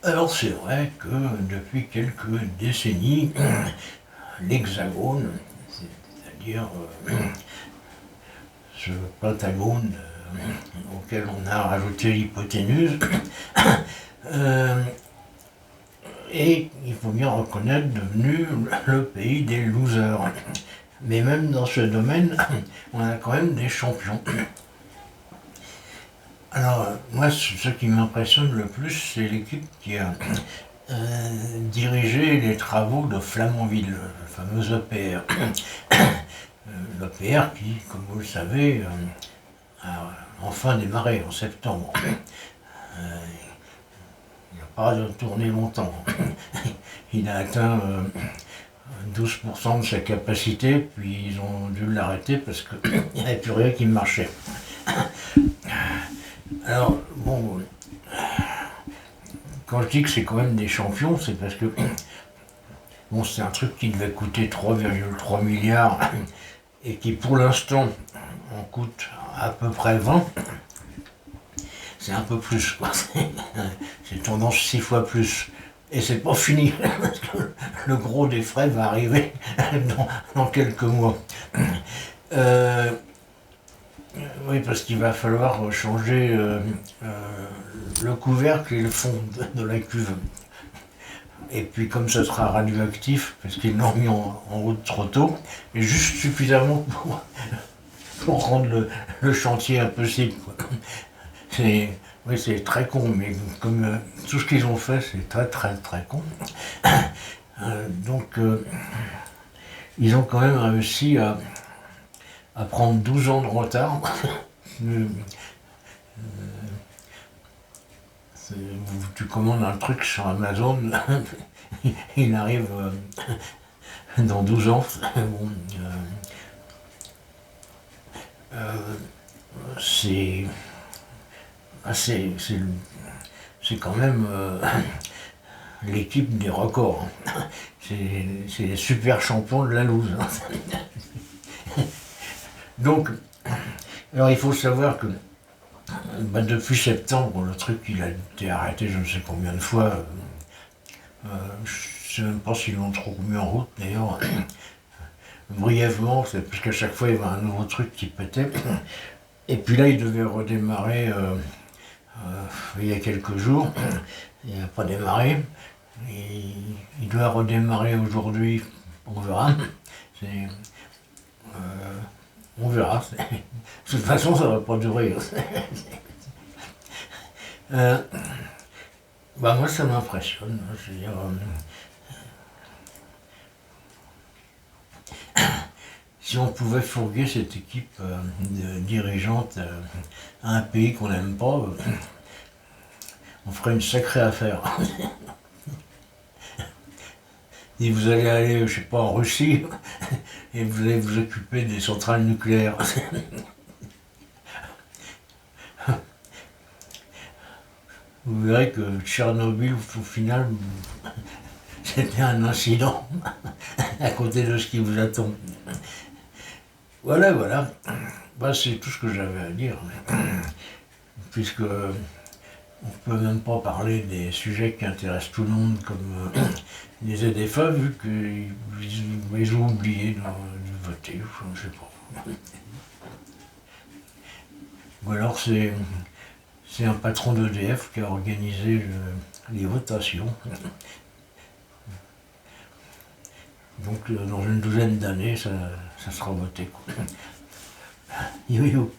Alors c'est vrai que depuis quelques décennies, l'Hexagone, c'est-à-dire ce pentagone auquel on a rajouté l'hypoténuse, euh, est, il faut bien reconnaître, devenu le pays des losers. Mais même dans ce domaine, on a quand même des champions. Alors, moi, ce qui m'impressionne le plus, c'est l'équipe qui a dirigé les travaux de Flamanville, le fameux EPR. L'EPR qui, comme vous le savez, a enfin démarré en septembre. Il n'a pas tourné longtemps. Il a atteint 12% de sa capacité, puis ils ont dû l'arrêter parce qu'il n'y avait plus rien qui marchait. Alors, bon, quand je dis que c'est quand même des champions, c'est parce que bon, c'est un truc qui devait coûter 3,3 milliards et qui pour l'instant en coûte à peu près 20. C'est un peu plus, quoi. C'est tendance 6 fois plus. Et c'est pas fini, parce que le gros des frais va arriver dans quelques mois. Euh, oui, parce qu'il va falloir changer le couvercle et le fond de la cuve. Et puis comme ça sera radioactif, parce qu'ils l'ont mis en route trop tôt, et juste suffisamment pour rendre le chantier impossible. C'est, oui, c'est très con, mais comme tout ce qu'ils ont fait, c'est très très très con. Donc ils ont quand même réussi à prendre 12 ans de retard. Tu commandes un truc sur Amazon, il arrive dans 12 ans. Bon, c'est c'est quand même l'équipe des records. C'est les super champions de la loose. Donc, alors il faut savoir que depuis septembre, le truc il a été arrêté je ne sais combien de fois. Je ne sais même pas s'ils l'ont trop mis en route d'ailleurs. Brièvement, c'est parce qu'à chaque fois il y avait un nouveau truc qui pétait. Et puis là il devait redémarrer il y a quelques jours. Il n'a pas démarré. Et il doit redémarrer aujourd'hui. On verra. On verra. De toute façon, ça ne va pas durer. Bah moi, ça m'impressionne. Je veux dire, si on pouvait fourguer cette équipe dirigeante à un pays qu'on n'aime pas, on ferait une sacrée affaire. Et vous allez aller, je sais pas, en Russie, et vous allez vous occuper des centrales nucléaires. Vous verrez que Tchernobyl, au final, c'était un incident à côté de ce qui vous attend. Voilà, voilà. Bah, c'est tout ce que j'avais à dire. Puisque on peut même pas parler des sujets qui intéressent tout le monde comme les ZFA, vu qu'ils ont oublié de voter, je sais pas. Ou alors c'est un patron d'EDF qui a organisé les votations. Donc dans une douzaine d'années, ça sera voté. Yo yo.